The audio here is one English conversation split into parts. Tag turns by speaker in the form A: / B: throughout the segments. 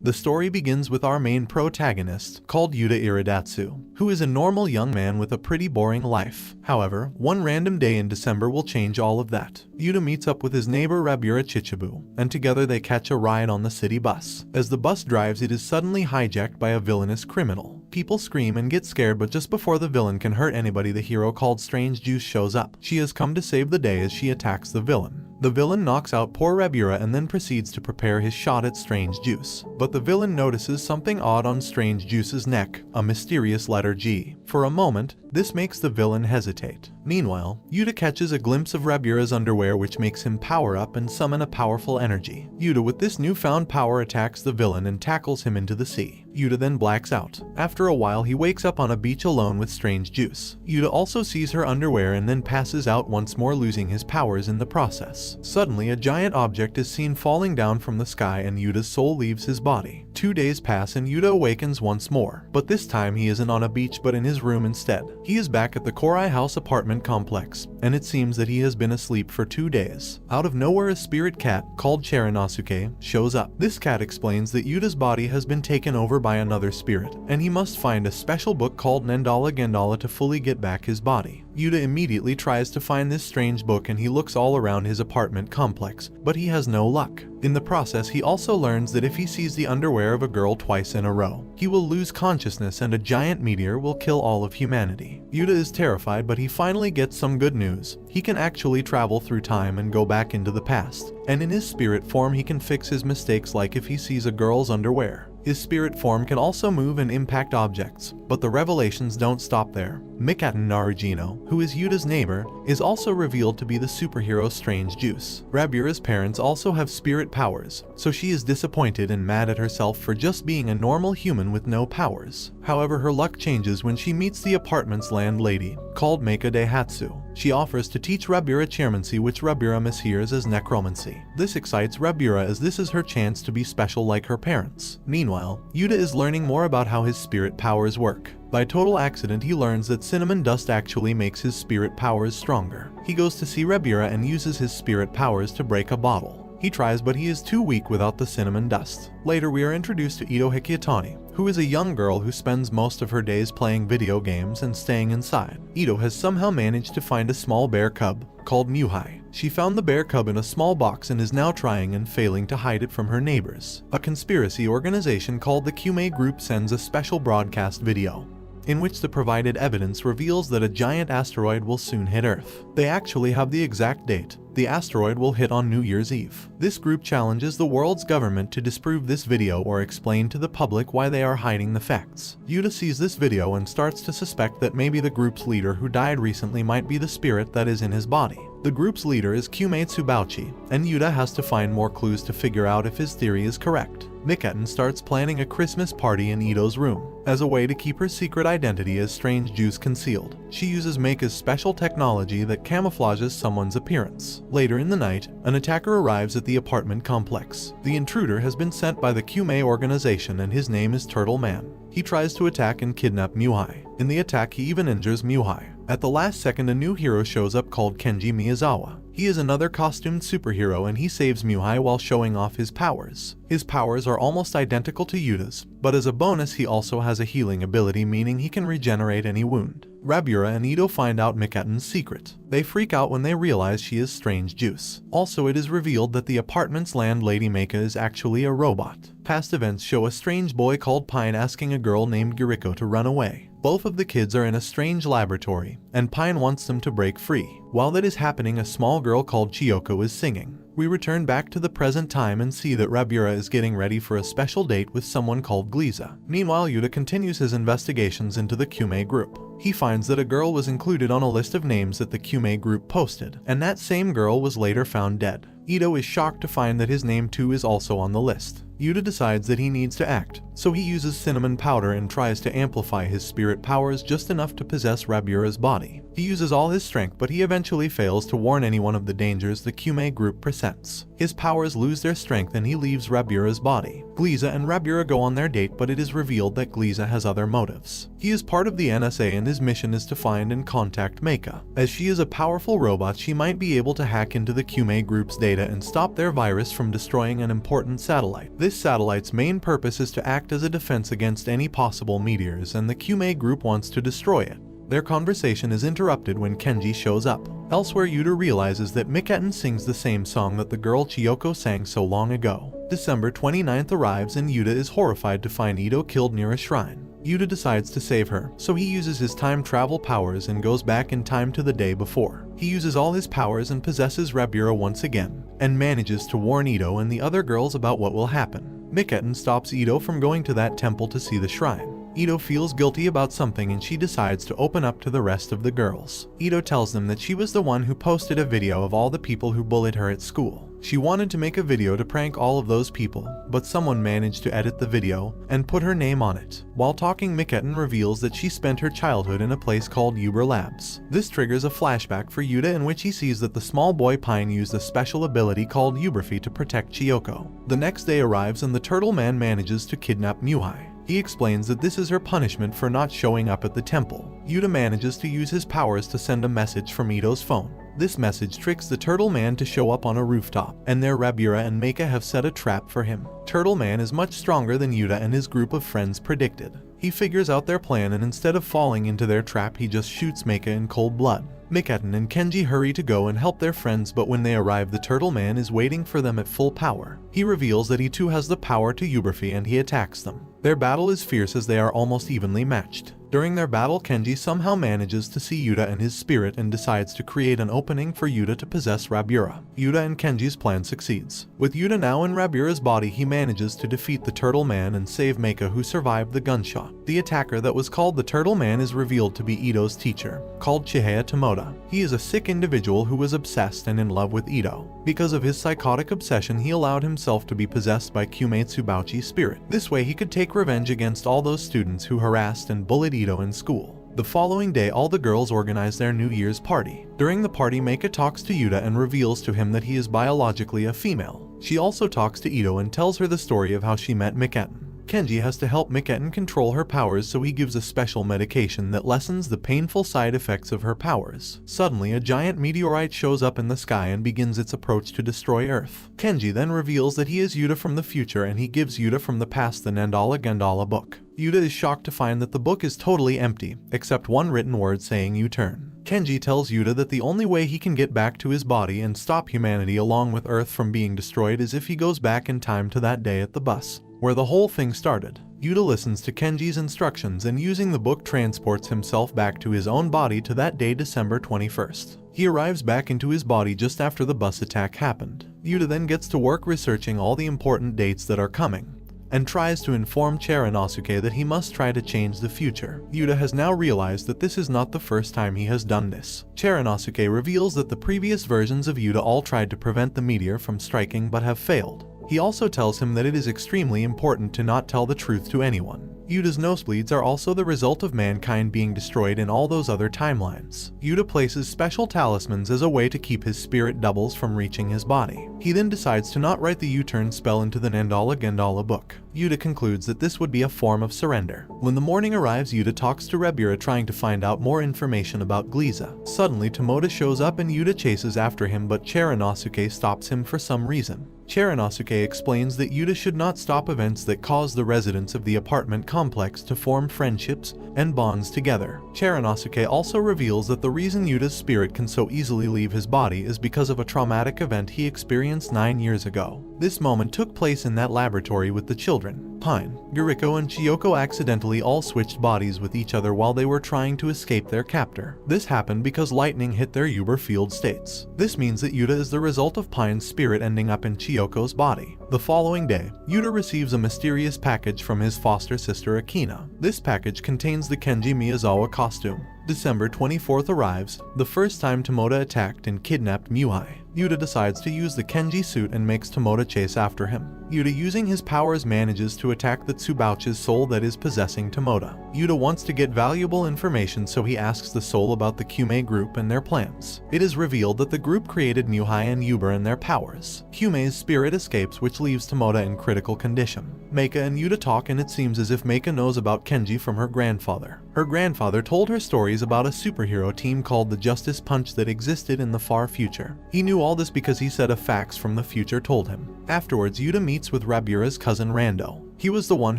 A: The story begins with our main protagonist, called Yūta Iridatsu, who is a normal young man with a pretty boring life. However, one random day in December will change all of that. Yūta meets up with his neighbor Rabura Chichibu, and together they catch a ride on the city bus. As the bus drives, it is suddenly hijacked by a villainous criminal. People scream and get scared, but just before the villain can hurt anybody, the hero called Strange Juice shows up. She has come to save the day as she attacks the villain. The villain knocks out poor Rabura and then proceeds to prepare his shot at Strange Juice. But the villain notices something odd on Strange Juice's neck, a mysterious letter G. For a moment, this makes the villain hesitate. Meanwhile, Yūta catches a glimpse of Rabura's underwear, which makes him power up and summon a powerful energy. Yūta, with this newfound power, attacks the villain and tackles him into the sea. Yūta then blacks out. After a while, he wakes up on a beach alone with Strange Juice. Yūta also sees her underwear and then passes out once more, losing his powers in the process. Suddenly, a giant object is seen falling down from the sky and Yūta's soul leaves his body. 2 days pass and Yūta awakens once more, but this time he isn't on a beach but in his room instead. He is back at the Korai House apartment complex, and it seems that he has been asleep for 2 days. Out of nowhere, a spirit cat, called Chiranosuke, shows up. This cat explains that Yūta's body has been taken over by another spirit, and he must find a special book called Nendala Gendala to fully get back his body. Yūta immediately tries to find this strange book and he looks all around his apartment complex, but he has no luck. In the process, he also learns that if he sees the underwear of a girl twice in a row, he will lose consciousness and a giant meteor will kill all of humanity. Yūta is terrified, but he finally gets some good news. He can actually travel through time and go back into the past, and in his spirit form he can fix his mistakes, like if he sees a girl's underwear. His spirit form can also move and impact objects, but the revelations don't stop there. Mikatan Narugino, who is Yūta's neighbor, is also revealed to be the superhero Strange Juice. Rabura's parents also have spirit powers, so she is disappointed and mad at herself for just being a normal human with no powers. However, her luck changes when she meets the apartment's landlady, called Meika Daihatsu. She offers to teach Rabura chairmancy, which Rabura mishears as necromancy. This excites Rabura as this is her chance to be special like her parents. Meanwhile, Yūta is learning more about how his spirit powers work. By total accident, he learns that cinnamon dust actually makes his spirit powers stronger. He goes to see Rabura and uses his spirit powers to break a bottle. He tries, but he is too weak without the cinnamon dust. Later, we are introduced to Ito Hikiotani, who is a young girl who spends most of her days playing video games and staying inside. Ito has somehow managed to find a small bear cub, called Muhai. She found the bear cub in a small box and is now trying and failing to hide it from her neighbors. A conspiracy organization called the Kume Group sends a special broadcast video, in which the provided evidence reveals that a giant asteroid will soon hit Earth. They actually have the exact date. The asteroid will hit on New Year's Eve. This group challenges the world's government to disprove this video or explain to the public why they are hiding the facts. Yūta sees this video and starts to suspect that maybe the group's leader who died recently might be the spirit that is in his body. The group's leader is Kume Tsubauchi, and Yūta has to find more clues to figure out if his theory is correct. Mikatan starts planning a Christmas party in Ito's room, as a way to keep her secret identity as Strange Juice concealed. She uses Meika's special technology that camouflages someone's appearance. Later in the night, an attacker arrives at the apartment complex. The intruder has been sent by the Kume organization and his name is Turtle Man. He tries to attack and kidnap Muhai. In the attack, he even injures Muhai. At the last second, a new hero shows up called Kenji Miyazawa. He is another costumed superhero and he saves Muhai while showing off his powers. His powers are almost identical to Yūta's, but as a bonus he also has a healing ability, meaning he can regenerate any wound. Rabura and Ito find out Mikatan's secret. They freak out when they realize she is Strange Juice. Also, it is revealed that the apartment's landlady Meika is actually a robot. Past events show a strange boy called Pine asking a girl named Guriko to run away. Both of the kids are in a strange laboratory, and Pine wants them to break free. While that is happening, a small girl called Chiyoko is singing. We return back to the present time and see that Rabura is getting ready for a special date with someone called Gliza. Meanwhile, Yūta continues his investigations into the Kume group. He finds that a girl was included on a list of names that the Kume group posted, and that same girl was later found dead. Ito is shocked to find that his name too is also on the list. Yūta decides that he needs to act, so he uses cinnamon powder and tries to amplify his spirit powers just enough to possess Rabura's body. He uses all his strength, but he eventually fails to warn anyone of the dangers the Kume group presents. His powers lose their strength and he leaves Rabura's body. Gliza and Rabura go on their date, but it is revealed that Gliza has other motives. He is part of the NSA and his mission is to find and contact Meika. As she is a powerful robot, she might be able to hack into the Kume group's data and stop their virus from destroying an important satellite. This This satellite's main purpose is to act as a defense against any possible meteors, and the Kyumei group wants to destroy it. Their conversation is interrupted when Kenji shows up. Elsewhere, Yuta realizes that Mikatan sings the same song that the girl Chiyoko sang so long ago. December 29th arrives and Yuta is horrified to find Ito killed near a shrine. Yuta decides to save her, so he uses his time travel powers and goes back in time to the day before. He uses all his powers and possesses Rabura once again, and manages to warn Ito and the other girls about what will happen. Mikatan stops Ito from going to that temple to see the shrine. Ito feels guilty about something and she decides to open up to the rest of the girls. Ito tells them that she was the one who posted a video of all the people who bullied her at school. She wanted to make a video to prank all of those people, but someone managed to edit the video and put her name on it. While talking, Mikatan reveals that she spent her childhood in a place called Uber Labs. This triggers a flashback for Yuta in which he sees that the small boy Pine used a special ability called Uberphi to protect Chiyoko. The next day arrives and the Turtle Man manages to kidnap Muhai. He explains that this is her punishment for not showing up at the temple. Yuta manages to use his powers to send a message from Ito's phone. This message tricks the Turtle Man to show up on a rooftop, and there Rabura and Meika have set a trap for him. Turtle Man is much stronger than Yuta and his group of friends predicted. He figures out their plan and instead of falling into their trap, he just shoots Meika in cold blood. Mikatan and Kenji hurry to go and help their friends, but when they arrive, the Turtle Man is waiting for them at full power. He reveals that he too has the power to Uberphi and he attacks them. Their battle is fierce as they are almost evenly matched. During their battle, Kenji somehow manages to see Yuta and his spirit and decides to create an opening for Yuta to possess Rabura. Yuta and Kenji's plan succeeds. With Yuta now in Rabura's body, he manages to defeat the Turtle Man and save Meika, who survived the gunshot. The attacker that was called the Turtle Man is revealed to be Ito's teacher, called Chihaya Tomoda. He is a sick individual who was obsessed and in love with Ito. Because of his psychotic obsession, he allowed himself to be possessed by Kyumei Tsubauchi's spirit. This way he could take revenge against all those students who harassed and bullied Ito in school. The following day, all the girls organize their New Year's party. During the party, Meika talks to Yuta and reveals to him that he is biologically a female. She also talks to Ito and tells her the story of how she met Mikatan. Kenji has to help Mikatan control her powers, so he gives a special medication that lessens the painful side effects of her powers. Suddenly, a giant meteorite shows up in the sky and begins its approach to destroy Earth. Kenji then reveals that he is Yuta from the future and he gives Yuta from the past the Nandala Gandala book. Yuta is shocked to find that the book is totally empty, except one written word saying U-turn. Kenji tells Yuta that the only way he can get back to his body and stop humanity along with Earth from being destroyed is if he goes back in time to that day at the bus, where the whole thing started. Yuta listens to Kenji's instructions and using the book transports himself back to his own body to that day, December 21st. He arrives back into his body just after the bus attack happened. Yuta then gets to work researching all the important dates that are coming, and tries to inform Chiranosuke that he must try to change the future. Yuta has now realized that this is not the first time he has done this. Chiranosuke reveals that the previous versions of Yuta all tried to prevent the meteor from striking but have failed. He also tells him that it is extremely important to not tell the truth to anyone. Yuta's nosebleeds are also the result of mankind being destroyed in all those other timelines. Yuta places special talismans as a way to keep his spirit doubles from reaching his body. He then decides to not write the U-turn spell into the Nandala Gandala book. Yuta concludes that this would be a form of surrender. When the morning arrives, Yuta talks to Rabura trying to find out more information about Gliza. Suddenly, Tomoda shows up and Yuta chases after him, but Chiranosuke stops him for some reason. Chiranosuke explains that Yuta should not stop events that cause the residents of the apartment complex to form friendships and bonds together. Chiranosuke also reveals that the reason Yuta's spirit can so easily leave his body is because of a traumatic event he experienced 9 years ago. This moment took place in that laboratory with the children. Pine, Yuriko, and Chiyoko accidentally all switched bodies with each other while they were trying to escape their captor. This happened because lightning hit their Uber field states. This means that Yuta is the result of Pine's spirit ending up in Chiyoko's body. The following day, Yuta receives a mysterious package from his foster sister Akina. This package contains the Kenji Miyazawa costume. December 24th arrives, the first time Tomoda attacked and kidnapped Muhai. Yuta decides to use the Kenji suit and makes Tomoda chase after him. Yuta, using his powers, manages to attack the Tsubauchi's soul that is possessing Tomoda. Yuta wants to get valuable information, so he asks the soul about the Kyumei group and their plans. It is revealed that the group created Muhai and Uber and their powers. Kyumei's spirit escapes, which leaves Tomoda in critical condition. Meika and Yuta talk, and it seems as if Meika knows about Kenji from her grandfather. Her grandfather told her stories about a superhero team called the Justice Punch that existed in the far future. He knew all this because he said a fax from the future told him. Afterwards, Yuta meets with Rabura's cousin Rando. He was the one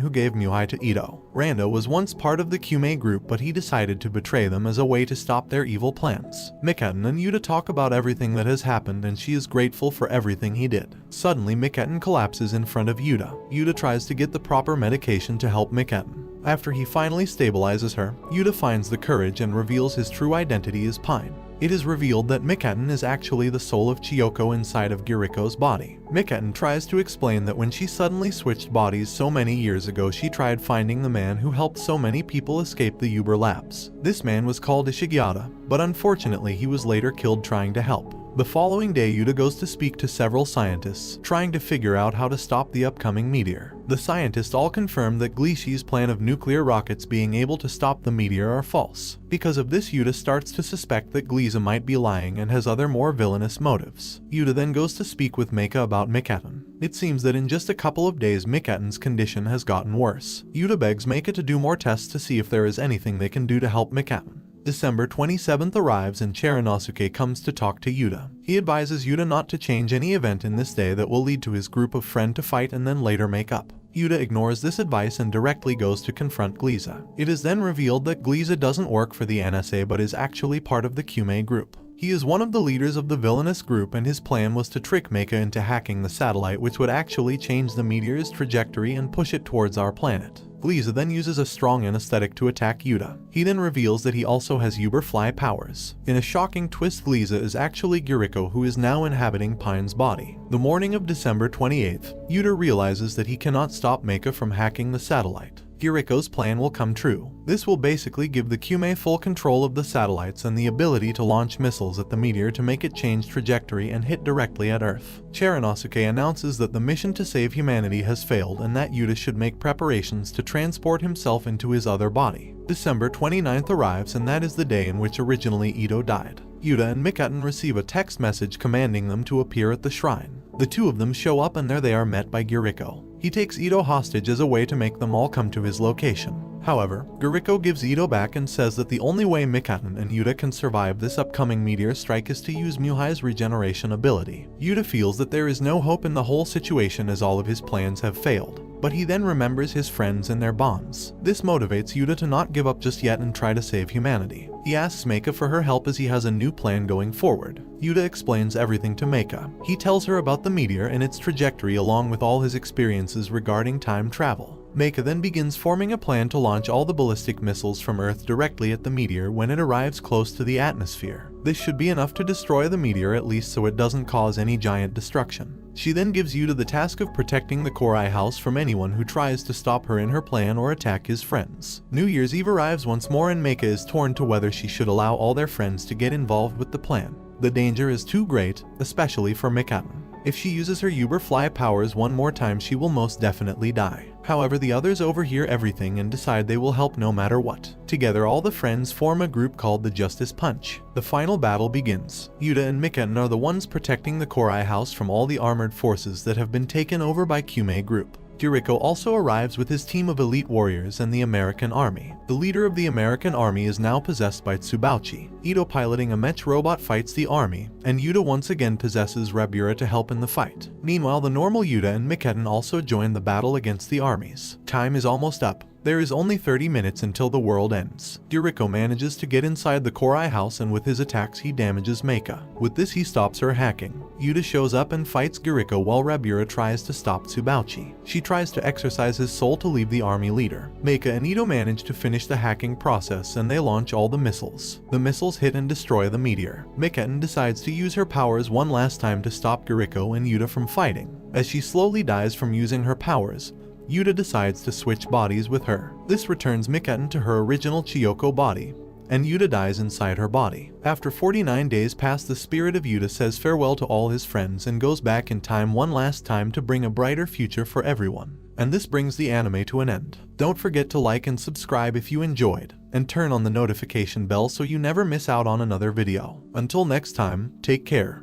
A: who gave Muhai to Ito. Rando was once part of the Kyume group, but he decided to betray them as a way to stop their evil plans. Mikatan and Yuta talk about everything that has happened, and she is grateful for everything he did. Suddenly, Mikatan collapses in front of Yuta. Yuta tries to get the proper medication to help Mikatan. After he finally stabilizes her, Yuta finds the courage and reveals his true identity as Pine. It is revealed that Mikatan is actually the soul of Chiyoko inside of Giriko's body. Mikatan tries to explain that when she suddenly switched bodies so many years ago, she tried finding the man who helped so many people escape the Uber Labs. This man was called Ishigata, but unfortunately he was later killed trying to help. The following day, Yuta goes to speak to several scientists, trying to figure out how to stop the upcoming meteor. The scientists all confirm that Glishi's plan of nuclear rockets being able to stop the meteor are false. Because of this, Yuta starts to suspect that Gliza might be lying and has other more villainous motives. Yuta then goes to speak with Meika about Mikatan. It seems that in just a couple of days, Mikatan's condition has gotten worse. Yuta begs Meika to do more tests to see if there is anything they can do to help Mikatan. December 27th arrives and Chiranosuke comes to talk to Yuta. He advises Yuta not to change any event in this day that will lead to his group of friends to fight and then later make up. Yuta ignores this advice and directly goes to confront Gliza. It is then revealed that Gliza doesn't work for the NSA but is actually part of the Kyume group. He is one of the leaders of the villainous group, and his plan was to trick Meika into hacking the satellite, which would actually change the meteor's trajectory and push it towards our planet. Gliza then uses a strong anesthetic to attack Yuta. He then reveals that he also has Uberfly powers. In a shocking twist, Gliza is actually Giriko, who is now inhabiting Pine's body. The morning of December 28th, Yuta realizes that he cannot stop Meika from hacking the satellite. Giriko's plan will come true. This will basically give the Kyume full control of the satellites and the ability to launch missiles at the meteor to make it change trajectory and hit directly at Earth. Chiranosuke announces that the mission to save humanity has failed and that Yuta should make preparations to transport himself into his other body. December 29th arrives, and that is the day in which originally Ito died. Yuta and Mikatan receive a text message commanding them to appear at the shrine. The two of them show up, and there they are met by Giriko. He takes Ito hostage as a way to make them all come to his location. However, Giriko gives Ito back and says that the only way Mikatan and Yuta can survive this upcoming meteor strike is to use Muhai's regeneration ability. Yuta feels that there is no hope in the whole situation as all of his plans have failed. But he then remembers his friends and their bonds. This motivates Yuta to not give up just yet and try to save humanity. He asks Meika for her help as he has a new plan going forward. Yuta explains everything to Meika. He tells her about the meteor and its trajectory along with all his experiences regarding time travel. Meika then begins forming a plan to launch all the ballistic missiles from Earth directly at the meteor when it arrives close to the atmosphere. This should be enough to destroy the meteor, at least so it doesn't cause any giant destruction. She then gives Yuta the task of protecting the Korai House from anyone who tries to stop her in her plan or attack his friends. New Year's Eve arrives once more, and Meika is torn to whether she should allow all their friends to get involved with the plan. The danger is too great, especially for Mikatan. If she uses her Uberfly powers one more time, she will most definitely die. However, the others overhear everything and decide they will help no matter what. Together, all the friends form a group called the Justice Punch. The final battle begins. Yuta and Mikatan are the ones protecting the Korai House from all the armored forces that have been taken over by Kyume group. Giriko also arrives with his team of elite warriors and the American army. The leader of the American army is now possessed by Tsubauchi. Ito, piloting a mech robot, fights the army, and Yuta once again possesses Rabura to help in the fight. Meanwhile, the normal Yuta and Mikatan also join the battle against the armies. Time is almost up. There is only 30 minutes until the world ends. Giriko manages to get inside the Korai House, and with his attacks he damages Meika. With this, he stops her hacking. Yuta shows up and fights Giriko while Rabura tries to stop Tsubauchi. She tries to exercise his soul to leave the army leader. Meika and Ito manage to finish the hacking process, and they launch all the missiles. The missiles hit and destroy the meteor. Mikatan decides to use her powers one last time to stop Giriko and Yuta from fighting. As she slowly dies from using her powers, Yuta decides to switch bodies with her. This returns Mikatan to her original Chiyoko body, and Yuta dies inside her body. After 49 days pass, the spirit of Yuta says farewell to all his friends and goes back in time one last time to bring a brighter future for everyone. And this brings the anime to an end. Don't forget to like and subscribe if you enjoyed, and turn on the notification bell so you never miss out on another video. Until next time, take care.